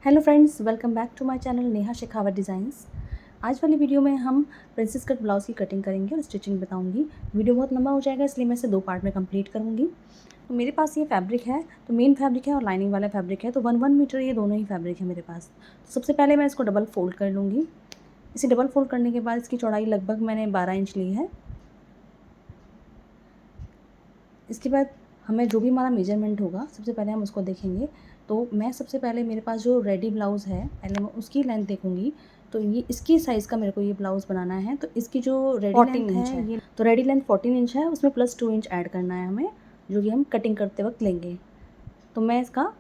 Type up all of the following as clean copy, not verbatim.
Hello friends, welcome back to my channel Neha Shekhawat designs. आज वाली video में हम प्रिंसेस कट ब्लाउज़ की कटिंग करेंगे और स्टिचिंग बताऊंगी। वीडियो बहुत लंबा हो जाएगा, इसलिए मैं इसे 2 पार्ट में कंप्लीट करूंगी। तो मेरे पास ये फैब्रिक है, तो मेन फैब्रिक है और लाइनिंग वाला फैब्रिक है, तो 1 मीटर ये दोनों ही फैब्रिक है मेरे पास। तो सबसे पहले मैं इसको डबल फोल्ड कर लूँगी। इसे डबल फोल्ड करने के बाद इसकी चौड़ाई लगभग मैंने 12 इंच ली है। इसके बाद हमें जो भी हमारा मेजरमेंट होगा, सबसे पहले हम उसको देखेंगे। तो मैं सबसे पहले मेरे पास जो रेडी ब्लाउज़ है, पहले मैं उसकी लेंथ देखूँगी। तो ये इसकी साइज़ का मेरे को ये ब्लाउज़ बनाना है। तो इसकी जो रेडी लेंथ है, ये तो रेडी लेंथ 14 इंच है, उसमें प्लस 2 इंच ऐड करना है हमें, जो कि हम कटिंग करते वक्त लेंगे। तो मैं इसका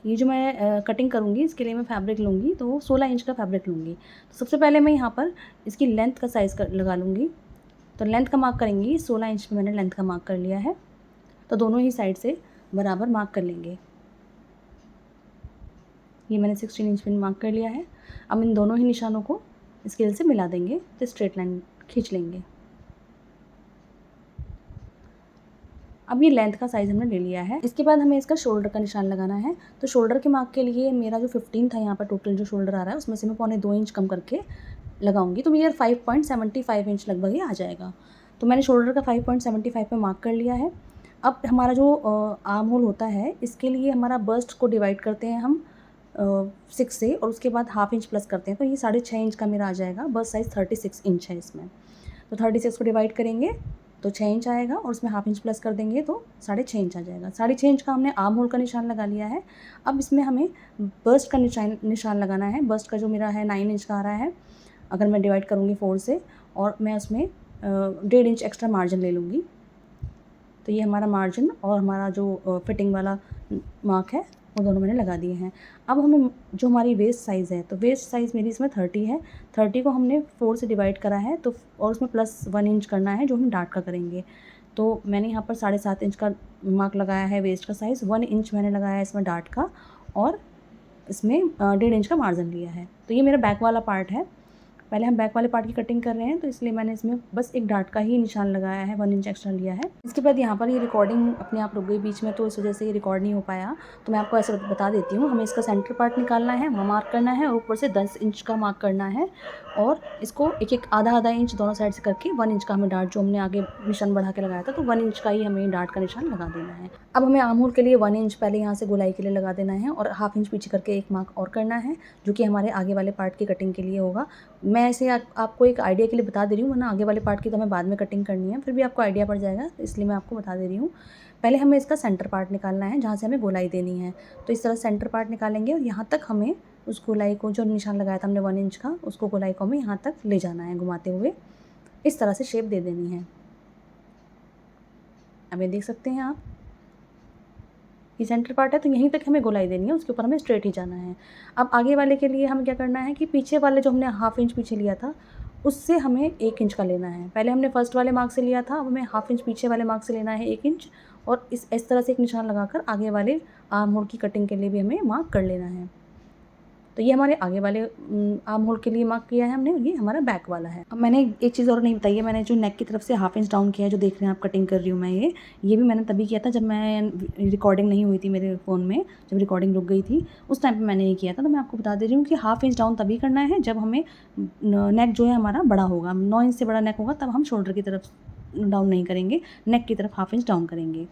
ये जो मैं कटिंग करूँगी, इसके लिए मैं फैब्रिक लूँगी, तो 16 इंच का फैब्रिक लूँगी। तो सबसे पहले मैं यहाँ पर इसकी लेंथ का साइज़ लगा लूँगी। तो लेंथ का मार्क करेंगी, 16 इंच पे मैंने लेंथ का मार्क कर लिया है। तो दोनों ही साइड से बराबर मार्क कर लेंगे। ये मैंने 16 इंच पिन मार्क कर लिया है। अब इन दोनों ही निशानों को स्केल से मिला देंगे, तो स्ट्रेट लाइन खींच लेंगे। अब ये लेंथ का साइज़ हमने ले लिया है। इसके बाद हमें इसका शोल्डर का निशान लगाना है। तो शोल्डर के मार्क के लिए मेरा जो 15 था, यहाँ पर टोटल जो शोल्डर आ रहा है, उसमें से मैं 1.25 इंच कम करके लगाऊंगी। तो मेरा 5.75 इंच लगभग ये आ जाएगा। तो मैंने शोल्डर का 5.75 पे मार्क कर लिया है। अब हमारा जो आर्म होल होता है, इसके लिए हमारा बस्ट को डिवाइड करते हैं हम 6 से, और उसके बाद हाफ इंच प्लस करते हैं। तो ये 6.5 इंच का मेरा आ जाएगा। बस्ट साइज़ 36 इंच है इसमें। तो 36 को डिवाइड करेंगे तो 6 इंच आएगा, और उसमें हाफ इंच प्लस कर देंगे तो 6.5 इंच आ जाएगा। 6.5 इंच का हमने आर्म होल का निशान लगा लिया है। अब इसमें हमें बस्ट का निशान लगाना है। बस्ट का जो मेरा है 9 इंच का आ रहा है। अगर मैं डिवाइड करूँगी 4 से, और मैं उसमें 1.5 इंच एक्स्ट्रा मार्जिन ले लूँगी। तो ये हमारा मार्जिन और हमारा जो फिटिंग वाला मार्क है, वो दोनों मैंने लगा दिए हैं। अब हमें जो हमारी वेस्ट साइज़ है, तो वेस्ट साइज़ मेरी इसमें 30 है। 30 को हमने 4 से डिवाइड करा है, तो और उसमें प्लस 1 इंच करना है, जो हम डार्ट का करेंगे। तो मैंने यहाँ पर 7.5 इंच का मार्क लगाया है वेस्ट का साइज़, 1 इंच मैंने लगाया है इसमें डार्ट का, और इसमें 1.5 इंच का मार्जिन लिया है। तो ये मेरा बैक वाला पार्ट है। पहले हम बैक वाले पार्ट की कटिंग कर रहे हैं, तो इसलिए मैंने इसमें बस एक डार्ट का ही निशान लगाया है, 1 इंच एक्स्ट्रा लिया है। इसके बाद यहाँ पर ये रिकॉर्डिंग अपने आप रुक गई बीच में, तो इस वजह से ये रिकॉर्ड नहीं हो पाया। तो मैं आपको ऐसे बता देती हूँ। हमें इसका सेंटर पार्ट निकालना है, वहाँ मार्क करना है, और ऊपर से 10 इंच का मार्क करना है, और इसको एक आधा इंच दोनों साइड से करके 1 इंच का हमें डार्ट, जो हमने आगे निशान बढ़ा के लगाया था, तो 1 इंच का ही हमें डार्ट का निशान लगा देना है। अब हमें आर्म होल के लिए 1 इंच पहले यहाँ से गोलाई के लिए लगा देना है, और हाफ इंच पीछे करके एक मार्क और करना है, जो कि हमारे आगे वाले पार्ट की कटिंग के लिए होगा। मैं ऐसे आपको एक आइडिया के लिए बता दे रही हूँ, वरना आगे वाले पार्ट की तो हमें बाद में कटिंग करनी है, फिर भी आपको आइडिया पड़ जाएगा, इसलिए मैं आपको बता दे रही हूँ। पहले हमें इसका सेंटर पार्ट निकालना है, जहाँ से हमें गोलाई देनी है। तो इस तरह सेंटर पार्ट निकालेंगे, और यहाँ तक हमें उस गोलाई को, जो निशान लगाया था हमने 1 इंच का, उसको गोलाई को हमें यहाँ तक ले जाना है घुमाते हुए। इस तरह से शेप दे देनी है। अब ये देख सकते हैं आप, ये सेंटर पार्ट है, तो यहीं तक हमें गोलाई देनी है, उसके ऊपर हमें स्ट्रेट ही जाना है। अब आगे वाले के लिए हमें क्या करना है कि पीछे वाले जो हमने हाफ इंच पीछे लिया था, उससे हमें 1 इंच का लेना है। पहले हमने फर्स्ट वाले मार्क से लिया था, अब हमें हाफ इंच पीछे वाले मार्क से लेना है 1 इंच, और इस तरह से एक निशान लगाकर आगे वाले आर्म होल की कटिंग के लिए भी हमें मार्क कर लेना है। तो ये हमारे आगे वाले आर्म होल के लिए मार्क किया है हमने, ये हमारा बैक वाला है। अब मैंने एक चीज़ और नहीं बताई है, मैंने जो नेक की तरफ से हाफ इंच डाउन किया है, जो देख रहे हैं आप कटिंग कर रही हूँ मैं, ये भी मैंने तभी किया था जब मैं रिकॉर्डिंग नहीं हुई थी मेरे फ़ोन में, जब रिकॉर्डिंग रुक गई थी, उस टाइम पे मैंने ये किया था। तो मैं आपको बता दे रही हूँ कि हाफ इंच डाउन तभी करना है जब हमें नेक जो है हमारा बड़ा होगा, 9 इंच से बड़ा नेक होगा, तब हम शोल्डर की तरफ डाउन नहीं करेंगे, नेक की तरफ हाफ इंच डाउन करेंगे।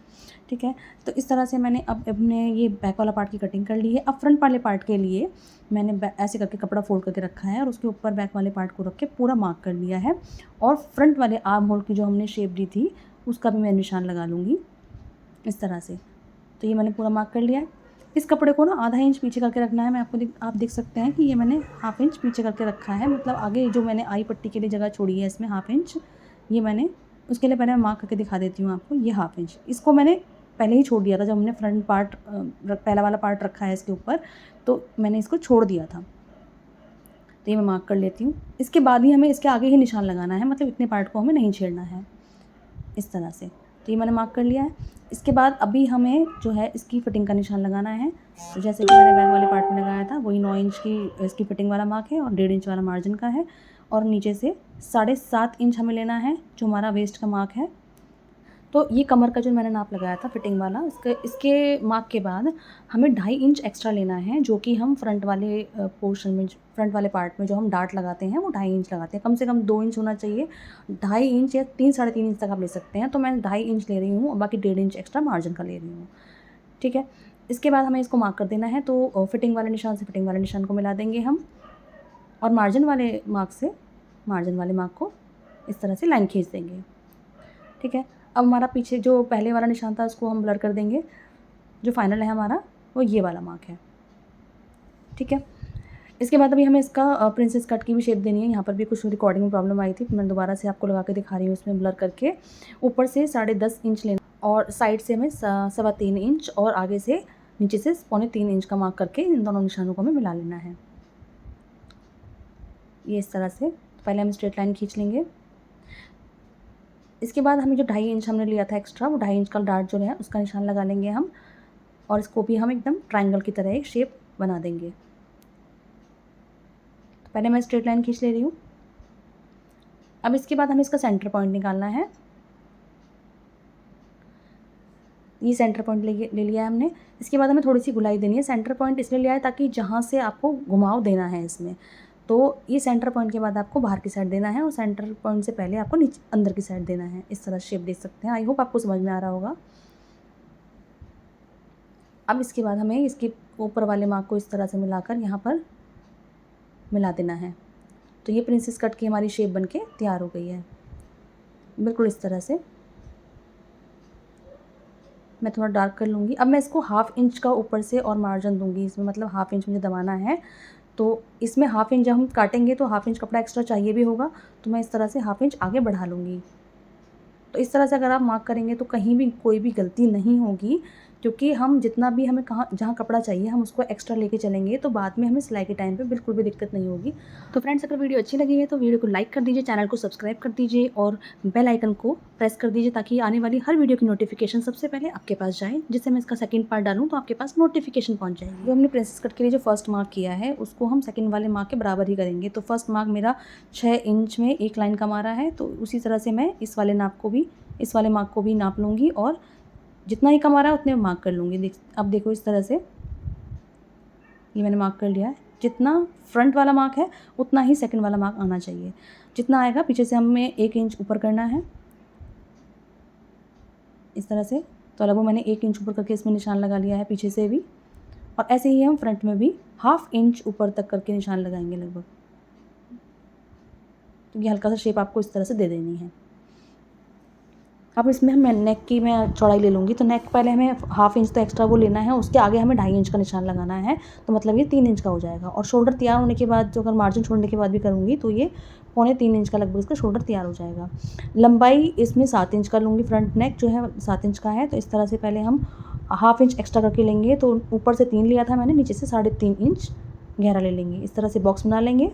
ठीक है, तो इस तरह से मैंने अब अपने ये बैक वाला पार्ट की कटिंग कर ली है। अब फ्रंट वाले पार्ट के लिए मैंने ऐसे करके कपड़ा फोल्ड करके रखा है, और उसके ऊपर बैक वाले पार्ट को रख के पूरा मार्क कर लिया है, और फ्रंट वाले आर्म होल की जो हमने शेप दी थी, उसका भी मैं निशान लगा लूँगी इस तरह से। तो ये मैंने पूरा मार्क कर लिया है। इस कपड़े को ना आधा इंच पीछे करके रखना है। मैं आपको आप देख सकते हैं कि ये मैंने हाफ इंच पीछे करके रखा है, मतलब आगे जो मैंने आई पट्टी के लिए जगह छोड़ी है इसमें हाफ इंच, ये मैंने उसके लिए पहले मैं मार्क करके दिखा देती हूँ आपको। ये हाफ इंच इसको मैंने पहले ही छोड़ दिया था, जब हमने फ्रंट पार्ट पहला वाला पार्ट रखा है इसके ऊपर, तो मैंने इसको छोड़ दिया था। तो ये मैं मार्क कर लेती हूँ। इसके बाद ही हमें इसके आगे ही निशान लगाना है, मतलब इतने पार्ट को हमें नहीं छेड़ना है, इस तरह से। तो ये मैंने मार्क कर लिया है। इसके बाद अभी हमें जो है इसकी फिटिंग का निशान लगाना है। तो जैसे कि मैंने बैक वाले पार्ट में लगाया था, वही 9 इंच की इसकी फिटिंग वाला मार्क है, और 1.5 इंच वाला मार्जिन का है, और नीचे से 7.5 इंच हमें लेना है, जो हमारा वेस्ट का मार्क है। तो ये कमर का जो मैंने नाप लगाया था फिटिंग वाला, इसके मार्क के बाद हमें 2.5 इंच एक्स्ट्रा लेना है, जो कि हम फ्रंट वाले पोर्शन में, फ्रंट वाले पार्ट में जो हम डार्ट लगाते हैं वो 2.5 इंच लगाते हैं। कम से कम 2 इंच होना चाहिए, 2.5 इंच या 3 साढ़े 3 इंच तक आप ले सकते हैं। तो मैं 2.5 इंच ले रही हूँ और बाकी 1.5 इंच एक्स्ट्रा मार्जिन का ले रही हूँ, ठीक है। इसके बाद हमें इसको मार्क कर देना है, तो फिटिंग वाले निशान से फिटिंग वाले निशान को मिला देंगे हम, और मार्जिन वाले मार्क से मार्जिन वाले मार्क को इस तरह से लाइन खींच देंगे, ठीक है। अब हमारा पीछे जो पहले वाला निशान था उसको हम ब्लर कर देंगे, जो फाइनल है हमारा वो ये वाला मार्क है, ठीक है। इसके बाद अभी हमें इसका प्रिंसेस कट की भी शेप देनी है। यहाँ पर भी कुछ रिकॉर्डिंग में प्रॉब्लम आई थी, मैं दोबारा से आपको लगा के दिखा रही हूँ इसमें ब्लर करके। ऊपर से 10.5 इंच लेना और साइड से हमें 3.25 इंच और आगे से नीचे से 3.25 इंच का मार्क करके इन दोनों निशानों को हमें मिला लेना है, ये इस तरह से। पहले हम स्ट्रेट लाइन खींच लेंगे। इसके बाद हमें जो 2.5 इंच हमने लिया था एक्स्ट्रा, वो 2.5 इंच का डार्ट जो है उसका निशान लगा लेंगे हम, और इसको भी हम एकदम ट्रायंगल की तरह एक शेप बना देंगे। तो पहले मैं स्ट्रेट लाइन खींच ले रही हूँ। अब इसके बाद हमें इसका सेंटर पॉइंट निकालना है। ये सेंटर पॉइंट ले लिया है हमने। इसके बाद हमें थोड़ी सी गुलाई देनी है। सेंटर पॉइंट इसलिए लिया है ताकि जहाँ से आपको घुमाव देना है इसमें, तो ये सेंटर पॉइंट के बाद आपको बाहर की साइड देना है और सेंटर पॉइंट से पहले आपको नीचे अंदर की साइड देना है। इस तरह शेप दे सकते हैं। आई होप आपको समझ में आ रहा होगा। अब इसके बाद हमें इसके ऊपर वाले मार्क को इस तरह से मिलाकर यहाँ पर मिला देना है। तो ये प्रिंसेस कट की हमारी शेप बनके तैयार हो गई है, बिल्कुल इस तरह से। मैं थोड़ा डार्क कर लूँगी। अब मैं इसको 1/2 इंच का ऊपर से और मार्जिन दूँगी इसमें, मतलब 1/2 इंच मुझे दबाना है। तो इसमें 1/2 इंच जब हम काटेंगे तो 1/2 इंच कपड़ा एक्स्ट्रा चाहिए भी होगा, तो मैं इस तरह से 1/2 इंच आगे बढ़ा लूँगी। तो इस तरह से अगर आप मार्क करेंगे तो कहीं भी कोई भी गलती नहीं होगी, क्योंकि हम जितना भी हमें जहाँ कपड़ा चाहिए हम उसको एक्स्ट्रा लेके चलेंगे, तो बाद में हमें सिलाई के टाइम पे बिल्कुल भी दिक्कत नहीं होगी। तो फ्रेंड्स, अगर वीडियो अच्छी लगी है तो वीडियो को लाइक कर दीजिए, चैनल को सब्सक्राइब कर दीजिए और बेल आइकन को प्रेस कर दीजिए, ताकि आने वाली हर वीडियो की नोटिफिकेशन सबसे पहले आपके पास जाए। जिससे मैं इसका सेकंड पार्ट डालूँ तो आपके पास नोटिफिकेशन पहुँच जाएगी। जो हमने प्रिंसेस कट के लिए जो फर्स्ट मार्क किया है उसको हम सेकंड वाले मार्क के बराबर ही करेंगे। तो फर्स्ट मार्क मेरा 6 इंच में एक लाइन का मारा है, तो उसी तरह से मैं इस वाले मार्क को भी नाप लूँगी और जितना ही कम आ रहा है उतने मार्क कर लूँगी। अब देखो इस तरह से ये मैंने मार्क कर लिया है। जितना फ्रंट वाला मार्क है उतना ही सेकंड वाला मार्क आना चाहिए। जितना आएगा पीछे से हमें 1 इंच ऊपर करना है इस तरह से। तो लगभग मैंने 1 इंच ऊपर करके इसमें निशान लगा लिया है पीछे से भी, और ऐसे ही हम फ्रंट में भी 1/2 इंच ऊपर तक करके निशान लगाएंगे लगभग। तो ये हल्का सा शेप आपको इस तरह से दे देनी है। अब इसमें हम नेक की मैं चौड़ाई ले लूँगी। तो नेक पहले हमें 1/2 इंच तो एक्स्ट्रा वो लेना है, उसके आगे हमें 2.5 इंच का निशान लगाना है, तो मतलब ये 3 इंच का हो जाएगा। और शोल्डर तैयार होने के बाद, जो अगर मार्जिन छोड़ने के बाद भी करूँगी तो ये 3.25 इंच का लगभग इसका शोल्डर तैयार हो जाएगा। लंबाई इसमें 7 इंच का लूँगी। फ्रंट नेक जो है 7 इंच का है, तो इस तरह से पहले हम 1/2 इंच एक्स्ट्रा करके लेंगे। तो ऊपर से 3 लिया था मैंने, नीचे से 3.5 इंच गहरा ले लेंगे। इस तरह से बॉक्स बना लेंगे।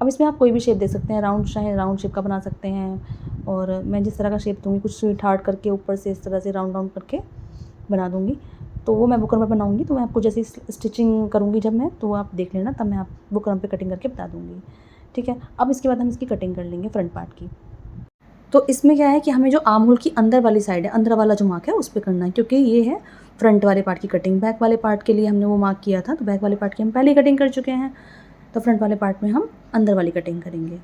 अब इसमें आप कोई भी शेप दे सकते हैं, राउंड चाहे राउंड शेप का बना सकते हैं, और मैं जिस तरह का शेप दूँगी कुछ स्वीट हार्ट करके ऊपर से इस तरह से राउंड करके बना दूँगी। तो वो मैं बुकरम पे बनाऊँगी, तो मैं आपको जैसे स्टिचिंग करूँगी जब मैं, तो आप देख लेना, तब मैं आप बुकरम पे कटिंग करके बता दूँगी, ठीक है। अब इसके बाद हम इसकी कटिंग कर लेंगे फ्रंट पार्ट की। तो इसमें क्या है कि हमें जो आर्म होल की अंदर वाली साइड है, अंदर वाला जो मार्क है उस पे करना है, क्योंकि ये है फ्रंट वाले पार्ट की कटिंग। बैक वाले पार्ट के लिए हमने वो मार्क किया था, तो बैक वाले पार्ट की हम पहले ही कटिंग कर चुके हैं। तो फ्रंट वाले पार्ट में हम अंदर वाली कटिंग करेंगे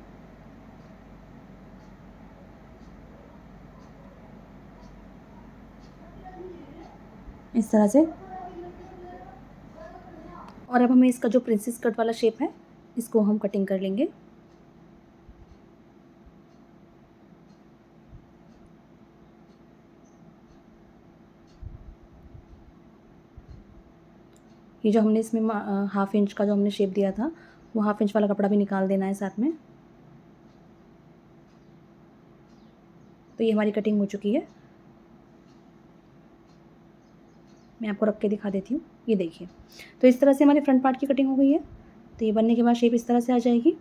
इस तरह से। और अब हमें इसका जो प्रिंसेस कट वाला शेप है इसको हम कटिंग कर लेंगे। ये जो हमने इसमें 1/2 इंच का जो हमने शेप दिया था, वो 1/2 इंच वाला कपड़ा भी निकाल देना है साथ में। तो ये हमारी कटिंग हो चुकी है। मैं आपको रख के दिखा देती हूँ, ये देखिए। तो इस तरह से हमारे फ्रंट पार्ट की कटिंग हो गई है। तो ये बनने के बाद शेप इस तरह से आ जाएगी।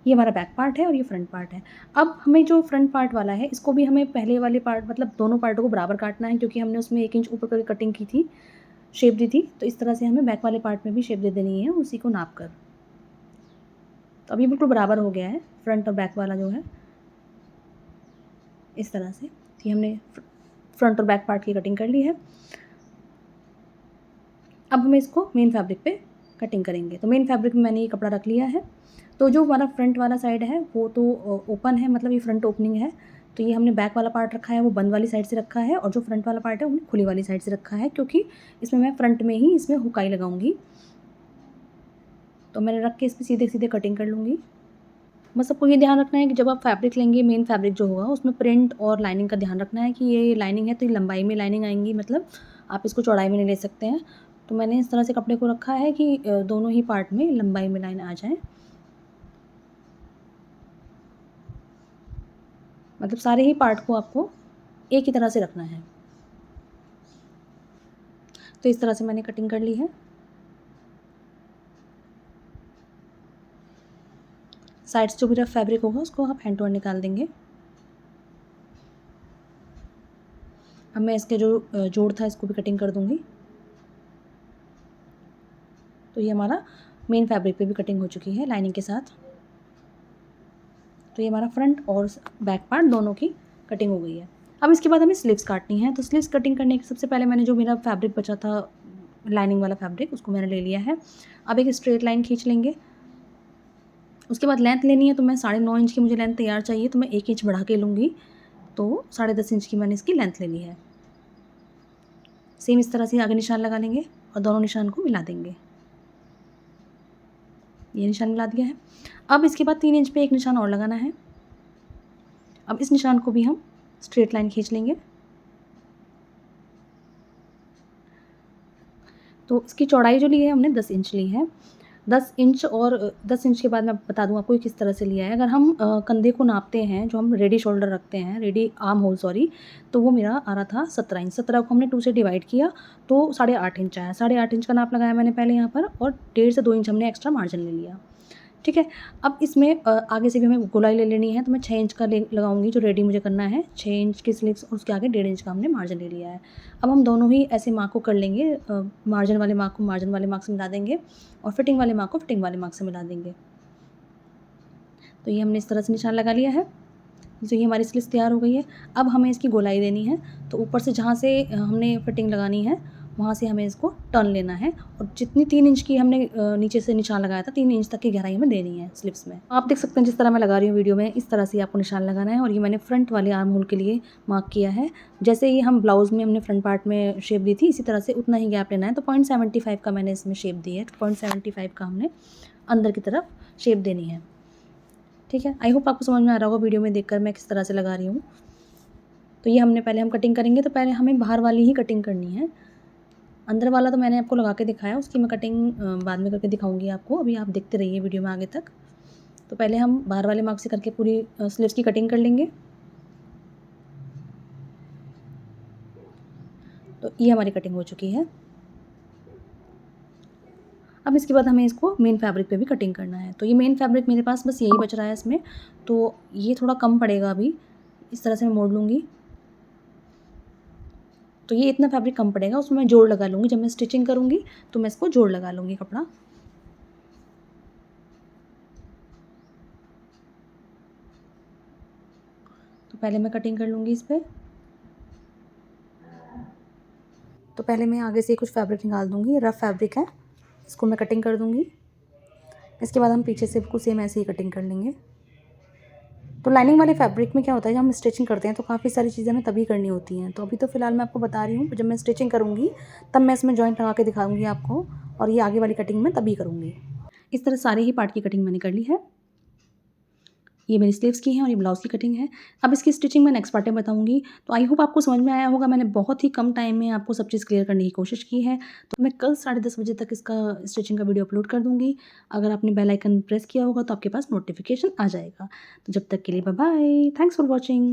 ये हमारा बैक पार्ट है और ये फ्रंट पार्ट है। अब हमें जो फ्रंट पार्ट वाला है इसको भी हमें पहले वाले पार्ट, मतलब दोनों पार्टों को बराबर काटना है, क्योंकि हमने उसमें 1 इंच ऊपर करके कटिंग की थी, शेप दी थी। तो इस तरह से हमें बैक वाले पार्ट में भी शेप दे देनी है, उसी को नाप कर। तो अब ये बिल्कुल बराबर हो गया है फ्रंट और बैक वाला जो है, इस तरह से। ये हमने फ्रंट और बैक पार्ट की कटिंग कर ली है। अब हमें इसको मेन फैब्रिक पे कटिंग करेंगे। तो मेन फैब्रिक में मैंने ये कपड़ा रख लिया है। तो जो हमारा फ्रंट वाला साइड है वो तो ओपन है, मतलब ये फ्रंट ओपनिंग है। तो ये हमने बैक वाला पार्ट रखा है वो बंद वाली साइड से रखा है, और जो फ्रंट वाला पार्ट है वो खुली वाली साइड से रखा है, क्योंकि इसमें मैं फ्रंट में ही इसमें हुकाई लगाऊंगी। तो मैंने रख के इस पर सीधे सीधे कटिंग कर लूँगी। बस आपको ये ध्यान रखना है कि जब आप फैब्रिक लेंगे, मेन फैब्रिक जो होगा उसमें प्रिंट और लाइनिंग का ध्यान रखना है कि ये लाइनिंग है तो ये लंबाई में लाइनिंग आएंगी, मतलब आप इसको चौड़ाई में नहीं ले सकते हैं। तो मैंने इस तरह से कपड़े को रखा है कि दोनों ही पार्ट में लंबाई में लाइन आ जाए, मतलब सारे ही पार्ट को आपको एक ही तरह से रखना है। तो इस तरह से मैंने कटिंग कर ली है। साइड से जो भी रफ फैब्रिक होगा उसको आप हैंड टू हैंड निकाल देंगे। अब मैं इसके जो जोड़ था इसको भी कटिंग कर दूंगी। तो ये हमारा मेन फैब्रिक पे भी कटिंग हो चुकी है लाइनिंग के साथ। तो ये हमारा फ्रंट और बैक पार्ट दोनों की कटिंग हो गई है। अब इसके बाद हमें स्लीव्स काटनी है। तो स्लीव्स कटिंग करने के सबसे पहले मैंने जो मेरा फैब्रिक बचा था लाइनिंग वाला फैब्रिक, उसको मैंने ले लिया है। अब एक स्ट्रेट लाइन खींच लेंगे। उसके बाद लेंथ लेनी है, तो मैं 9.5 इंच की मुझे लेंथ तैयार चाहिए, तो मैं 1 इंच बढ़ा के लूँगी। तो 10.5 इंच की मैंने इसकी लेंथ ले ली है। सेम इस तरह से आगे निशान लगा लेंगे और दोनों निशान को मिला देंगे। ये निशान मिला दिया है। अब इसके बाद 3 इंच पे एक निशान और लगाना है। अब इस निशान को भी हम स्ट्रेट लाइन खींच लेंगे। तो इसकी चौड़ाई जो ली है हमने 10 इंच ली है। 10 इंच और 10 इंच के बाद मैं बता दूँ आपको किस तरह से लिया है। अगर हम कंधे को नापते हैं, जो हम रेडी शोल्डर रखते हैं, रेडी आर्म होल सॉरी, तो वो मेरा आ रहा था 17 इंच। 17 को हमने 2 से डिवाइड किया तो 8.5 इंच आया। 8.5 इंच का नाप लगाया मैंने पहले यहाँ पर, और 1.5 से 2 इंच हमने एक्स्ट्रा मार्जिन ले लिया। ठीक है। अब इसमें आगे से भी हमें गोलाई ले लेनी है, तो मैं 6 इंच का लगाऊंगी जो रेडी मुझे करना है। 6 इंच की स्लीव्स और उसके आगे 1.5 इंच का हमने मार्जिन ले लिया है। अब हम दोनों ही ऐसे मार्क को कर लेंगे। मार्जिन वाले मार्क को मार्जिन वाले मार्क से मिला देंगे और फिटिंग वाले मार्क को फिटिंग वाले मार्क से मिला देंगे। तो ये हमने इस तरह से निशान लगा लिया है। तो ये हमारी स्लीव्स तैयार हो गई है। अब हमें इसकी गोलाई देनी है। तो ऊपर से जहाँ से हमने फिटिंग लगानी है वहाँ से हमें इसको टर्न लेना है, और जितनी 3 इंच की हमने नीचे से निशान लगाया था 3 इंच तक की गहराई हमें देनी है स्लीव्स में। आप देख सकते हैं जिस तरह मैं लगा रही हूँ वीडियो में, इस तरह से आपको निशान लगाना है। और ये मैंने फ्रंट वाले आर्म होल के लिए मार्क किया है। जैसे ही हम ब्लाउज़ में हमने फ्रंट पार्ट में शेप दी थी, इसी तरह से उतना ही गैप लेना है। तो 0.75 का मैंने इसमें शेप दी है। 0.75 का हमने अंदर की तरफ शेप देनी है। ठीक है। आई होप आपको समझ में आ रहा होगा वीडियो में देखकर मैं किस तरह से लगा रही हूँ। तो ये हमने पहले हम कटिंग करेंगे, तो पहले हमें बाहर वाली ही कटिंग करनी है। अंदर वाला तो मैंने आपको लगा के दिखाया, उसकी मैं कटिंग बाद में करके दिखाऊंगी आपको। अभी आप देखते रहिए वीडियो में आगे तक। तो पहले हम बाहर वाले मार्क से करके पूरी स्लीव्स की कटिंग कर लेंगे। तो ये हमारी कटिंग हो चुकी है। अब इसके बाद हमें इसको मेन फैब्रिक पे भी कटिंग करना है। तो ये मेन फैब्रिक मेरे पास बस यही बच रहा है इसमें, तो ये थोड़ा कम पड़ेगा अभी। इस तरह से मैं मोड़ लूँगी। तो ये इतना फैब्रिक कम पड़ेगा, उसमें मैं जोड़ लगा लूँगी। जब मैं स्टिचिंग करूँगी तो मैं इसको जोड़ लगा लूँगी कपड़ा। तो पहले मैं कटिंग कर लूँगी इस पर। तो पहले मैं आगे से कुछ फैब्रिक निकाल दूँगी, रफ़ फैब्रिक है, इसको मैं कटिंग कर दूँगी। इसके बाद हम पीछे से बिल्कुल सेम ऐसे ही कटिंग कर लेंगे। तो लाइनिंग वाले फैब्रिक में क्या होता है, जब हम स्टिचिंग करते हैं तो काफ़ी सारी चीज़ें हमें तभी करनी होती हैं। तो अभी तो फ़िलहाल मैं आपको बता रही हूँ, जब मैं स्टिचिंग करूँगी तब मैं इसमें जॉइंट लगा के दिखाऊँगी आपको, और ये आगे वाली कटिंग मैं तभी करूँगी। इस तरह सारे ही पार्ट की कटिंग मैंने कर ली है। ये मेरी स्लीव्स की है और ये ब्लाउज़ की कटिंग है। अब इसकी स्टिचिंग मैं नेक्स्ट पार्ट में बताऊँगी। तो आई होप आपको समझ में आया होगा। मैंने बहुत ही कम टाइम में आपको सब चीज़ क्लियर करने की कोशिश की है। तो मैं कल 10:30 बजे तक इसका स्टिचिंग का वीडियो अपलोड कर दूँगी। अगर आपने बेल आइकन प्रेस किया होगा तो आपके पास नोटिफिकेशन आ जाएगा। तो जब तक के लिए bye bye. Thanks for watching.